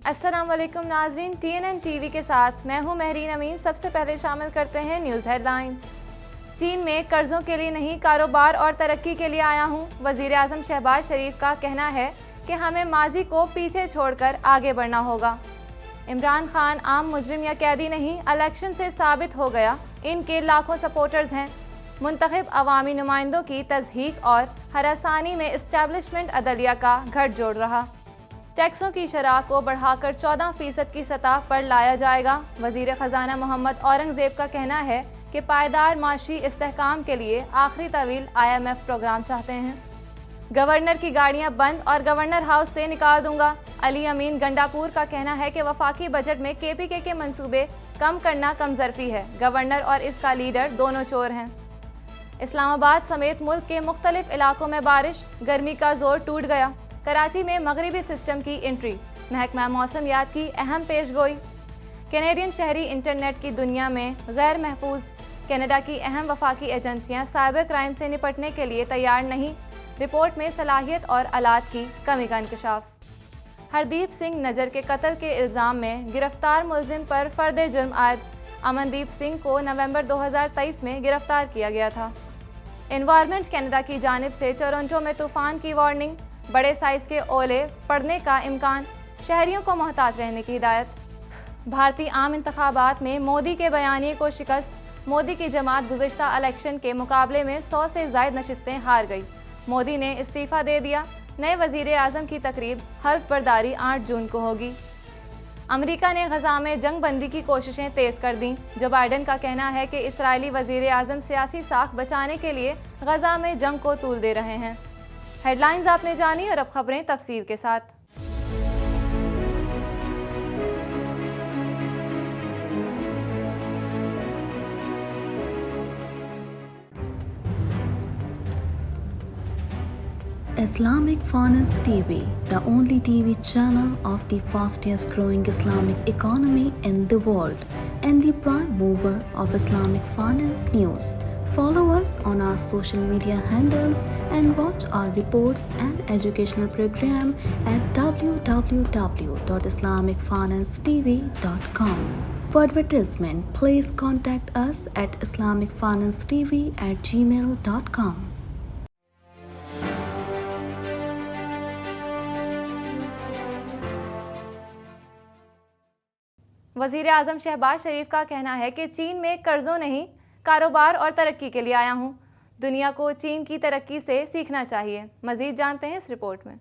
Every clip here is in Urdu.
السلام علیکم ناظرین، TNN TV کے ساتھ میں ہوں مہرین امین۔ سب سے پہلے شامل کرتے ہیں نیوز ہیڈ لائنز۔ چین میں قرضوں کے لیے نہیں، کاروبار اور ترقی کے لیے آیا ہوں۔ وزیر اعظم شہباز شریف کا کہنا ہے کہ ہمیں ماضی کو پیچھے چھوڑ کر آگے بڑھنا ہوگا۔ عمران خان عام مجرم یا قیدی نہیں، الیکشن سے ثابت ہو گیا ان کے لاکھوں سپورٹرز ہیں۔ منتخب عوامی نمائندوں کی تضحیک اور ہراسانی میں اسٹیبلشمنٹ عدلیہ کا گھٹ جوڑ رہا۔ ٹیکسوں کی شرح کو بڑھا کر 14% کی سطح پر لایا جائے گا۔ وزیر خزانہ محمد اورنگ زیب کا کہنا ہے کہ پائیدار معاشی استحکام کے لیے آخری طویل IMF پروگرام چاہتے ہیں۔ گورنر کی گاڑیاں بند اور گورنر ہاؤس سے نکال دوں گا۔ علی امین گنڈاپور کا کہنا ہے کہ وفاقی بجٹ میں KPK کے منصوبے کم کرنا کم ظرفی ہے۔ گورنر اور اس کا لیڈر دونوں چور ہیں۔ اسلام آباد سمیت ملک کے مختلف علاقوں میں بارش، گرمی کا زور ٹوٹ گیا۔ کراچی میں مغربی سسٹم کی انٹری، محکمہ موسمیات کی اہم پیش گوئی۔ کینیڈین شہری انٹرنیٹ کی دنیا میں غیر محفوظ، کینیڈا کی اہم وفاقی ایجنسیاں سائبر کرائم سے نپٹنے کے لیے تیار نہیں، رپورٹ میں صلاحیت اور آلات کی کمی کا انکشاف۔ ہردیپ سنگھ نجر کے قتل کے الزام میں گرفتار ملزم پر فرد جرم عائد، امندیپ سنگھ کو نومبر 2023 میں گرفتار کیا گیا تھا۔ انوائرمنٹ کینیڈا کی جانب سے ٹورنٹو میں طوفان کی وارننگ، بڑے سائز کے اولے پڑنے کا امکان، شہریوں کو محتاط رہنے کی ہدایت۔ بھارتی عام انتخابات میں مودی کے بیانیے کو شکست، مودی کی جماعت گزشتہ الیکشن کے مقابلے میں 100 سے زائد نشستیں ہار گئی۔ مودی نے استعفیٰ دے دیا۔ نئے وزیر اعظم کی تقریب حلف برداری 8 جون کو ہوگی۔ امریکہ نے غزہ میں جنگ بندی کی کوششیں تیز کر دیں۔ جو بائیڈن کا کہنا ہے کہ اسرائیلی وزیر اعظم سیاسی ساکھ بچانے کے لیے غزہ میں جنگ کو طول دے رہے ہیں۔ ہیڈ لائنز آپ نے جانی اور اب خبریں تفصیل کے ساتھ۔ Islamic Finance TV, the only TV channel of the fastest growing Islamic economy in the world and the prime mover of Islamic finance news. Follow us on our social media handles and watch our reports and educational program at www.islamicfinancetv.com. For advertisement, please contact us at islamicfinancetv@gmail.com. وزیر اعظم شہباز شریف کا کہنا ہے کہ چین میں قرضوں نہیں، کاروبار اور ترقی کے لیے آیا ہوں۔ دنیا کو چین کی ترقی سے سیکھنا چاہیے۔ مزید جانتے ہیں اس رپورٹ میں۔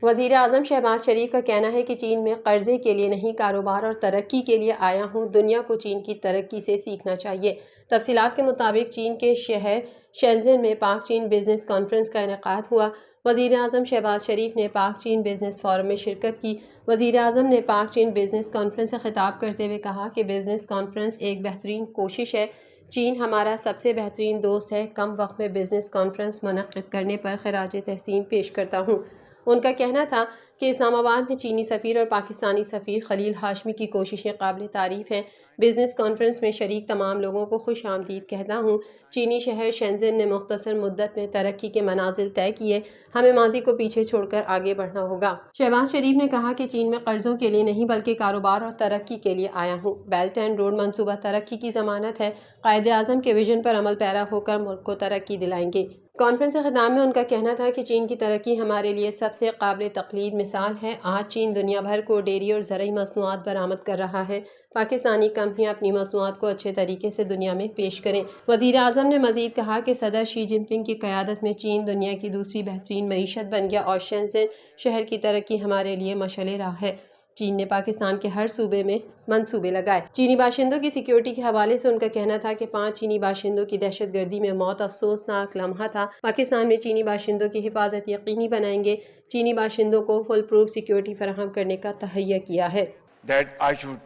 وزیر اعظم شہباز شریف کا کہنا ہے کہ چین میں قرضے کے لیے نہیں، کاروبار اور ترقی کے لیے آیا ہوں۔ دنیا کو چین کی ترقی سے سیکھنا چاہیے۔ تفصیلات کے مطابق چین کے شہر شینزن میں پاک چین بزنس کانفرنس کا انعقاد ہوا۔ وزیر اعظم شہباز شریف نے پاک چین بزنس فورم میں شرکت کی۔ وزیر اعظم نے پاک چین بزنس کانفرنس سے خطاب کرتے ہوئے کہا کہ بزنس کانفرنس ایک بہترین کوشش ہے۔ چین ہمارا سب سے بہترین دوست ہے۔ کم وقت میں بزنس کانفرنس منعقد کرنے پر خراج تحسین پیش کرتا ہوں۔ ان کا کہنا تھا کہ اسلام آباد میں چینی سفیر اور پاکستانی سفیر خلیل ہاشمی کی کوششیں قابل تعریف ہیں۔ بزنس کانفرنس میں شریک تمام لوگوں کو خوش آمدید کہتا ہوں۔ چینی شہر شینزن نے مختصر مدت میں ترقی کے منازل طے کیے۔ ہمیں ماضی کو پیچھے چھوڑ کر آگے بڑھنا ہوگا۔ شہباز شریف نے کہا کہ چین میں قرضوں کے لیے نہیں بلکہ کاروبار اور ترقی کے لیے آیا ہوں۔ بیلٹ اینڈ روڈ منصوبہ ترقی کی ضمانت ہے۔ قائد اعظم کے ویژن پر عمل پیرا ہو کر ملک کو ترقی دلائیں گے۔ کانفرنس کے خطاب میں ان کا کہنا تھا کہ چین کی ترقی ہمارے لیے سب سے قابل تقلید مثال ہے۔ آج چین دنیا بھر کو ڈیری اور زرعی مصنوعات برآمد کر رہا ہے۔ پاکستانی کمپنیاں اپنی مصنوعات کو اچھے طریقے سے دنیا میں پیش کریں۔ وزیر اعظم نے مزید کہا کہ صدر شی جن پنگ کی قیادت میں چین دنیا کی دوسری بہترین معیشت بن گیا اور شینزن شہر کی ترقی ہمارے لیے مشعل راہ ہے۔ چین نے پاکستان کے ہر صوبے میں منصوبے لگائے۔ چینی باشندوں کی سیکیورٹی کے حوالے سے ان کا کہنا تھا کہ 5 چینی باشندوں کی دہشت گردی میں موت افسوسناک لمحہ تھا۔ پاکستان میں چینی باشندوں کی حفاظت یقینی بنائیں گے۔ چینی باشندوں کو فل پروف سیکیورٹی فراہم کرنے کا تہیہ کیا ہے۔ That I should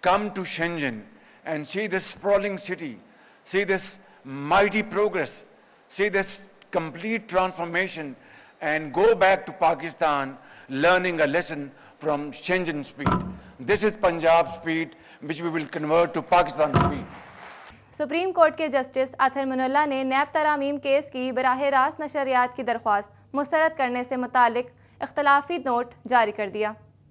come to Shenzhen and see this sprawling city, see this mighty progress, see this complete transformation and go back to Pakistan learning a lesson from Shenzhen speed. This is Punjab speed which we will convert to Pakistan speed. Supreme court کے جسٹس اطہر مناللہ نے نیب ترامیم کیس کی براہ راست نشریات کی درخواست مسترد کرنے سے متعلق اختلافی نوٹ جاری کر دیا۔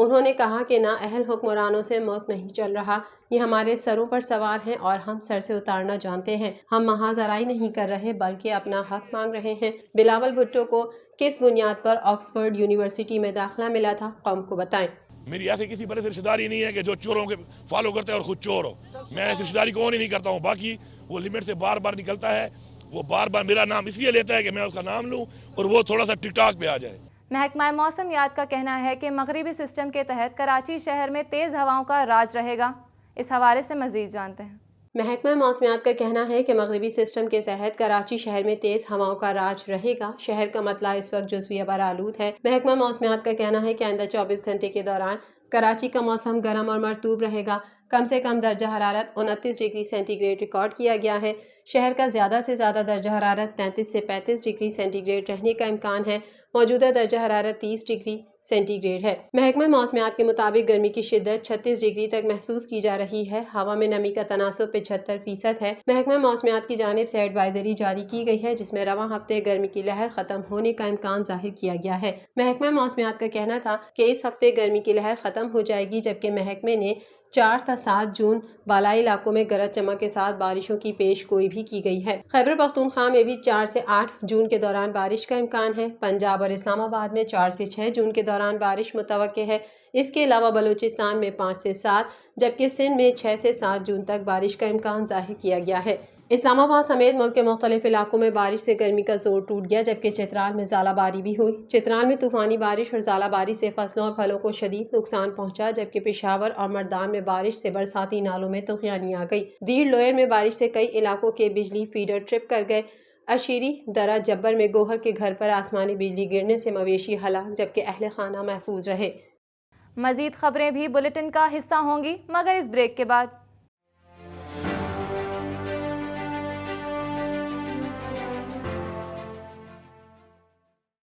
انہوں نے کہا کہ نااہل حکمرانوں سے ملک نہیں چل رہا، یہ ہمارے سروں پر سوار ہیں اور ہم سر سے اتارنا جانتے ہیں۔ ہم محاذ آرائی نہیں کر رہے بلکہ اپنا حق مانگ رہے ہیں۔ بلاول بھٹو کو کس بنیاد پر آکسفورڈ یونیورسٹی میں داخلہ ملا تھا، قوم کو بتائیں۔ میری ایسے کسی بڑے سے رشتہ داری نہیں ہے کہ جو چوروں کے فالو کرتے ہیں اور خود چور ہو۔ میں ایسی رشتہ داری کو نہیں کرتا ہوں، باقی وہ لمٹ سے بار بار نکلتا ہے، وہ بار بار میرا نام اس لیے لیتا ہے کہ میں اس کا نام لوں اور وہ تھوڑا سا ٹک ٹاک پہ آ جائے۔ محکمہ موسمیات کا کہنا ہے کہ مغربی سسٹم کے تحت کراچی شہر میں تیز ہواؤں کا راج رہے گا۔ اس حوالے سے مزید جانتے ہیں۔ محکمہ موسمیات کا کہنا ہے کہ مغربی سسٹم کے تحت کراچی شہر میں تیز ہواؤں کا راج رہے گا۔ شہر کا مطلع اس وقت جزوی آلود ہے۔ محکمہ موسمیات کا کہنا ہے کہ آئندہ 24 گھنٹے کے دوران کراچی کا موسم گرم اور مرطوب رہے گا۔ کم سے کم درجہ حرارت 29 ڈگری سینٹی گریڈ ریکارڈ کیا گیا ہے۔ شہر کا زیادہ سے زیادہ درجہ حرارت 33 سے 35 ڈگری سینٹی گریڈ رہنے کا امکان ہے۔ موجودہ درجہ حرارت 30 ڈگری سینٹی گریڈ ہے۔ محکمہ موسمیات کے مطابق گرمی کی شدت 36 ڈگری تک محسوس کی جا رہی ہے۔ ہوا میں نمی کا تناسب 75% ہے۔ محکمہ موسمیات کی جانب سے ایڈوائزری جاری کی گئی ہے جس میں رواں ہفتے گرمی کی لہر ختم ہونے کا امکان ظاہر کیا گیا ہے۔ محکمہ موسمیات کا کہنا تھا کہ اس ہفتے گرمی کی لہر ختم ہو جائے گی، جبکہ محکمے نے 4 تا 7 جون بالائی علاقوں میں گرج چمک کے ساتھ بارشوں کی پیش گوئی بھی کی گئی ہے۔ خیبر پختونخوا میں بھی 4 سے 8 جون کے دوران بارش کا امکان ہے۔ پنجاب اور اسلام آباد میں 4 سے 6 جون کے دوران بارش متوقع ہے۔ اس کے علاوہ بلوچستان میں 5 سے 7 جبکہ سندھ میں 6 سے 7 جون تک بارش کا امکان ظاہر کیا گیا ہے۔ اسلام آباد سمیت ملک کے مختلف علاقوں میں بارش سے گرمی کا زور ٹوٹ گیا، جبکہ چترال میں ژالہ باری بھی ہوئی۔ چترال میں طوفانی بارش اور ژالہ باری سے فصلوں اور پھلوں کو شدید نقصان پہنچا، جبکہ پشاور اور مردان میں بارش سے برساتی نالوں میں طغیانی آ گئی۔ دیر لوئر میں بارش سے کئی علاقوں کے بجلی فیڈر ٹرپ کر گئے۔ اشیری درہ جبر میں گوہر کے گھر پر آسمانی بجلی گرنے سے مویشی ہلاک، جبکہ اہل خانہ محفوظ رہے۔ مزید خبریں بھی بلیٹن کا حصہ ہوں گی، مگر اس بریک کے بعد۔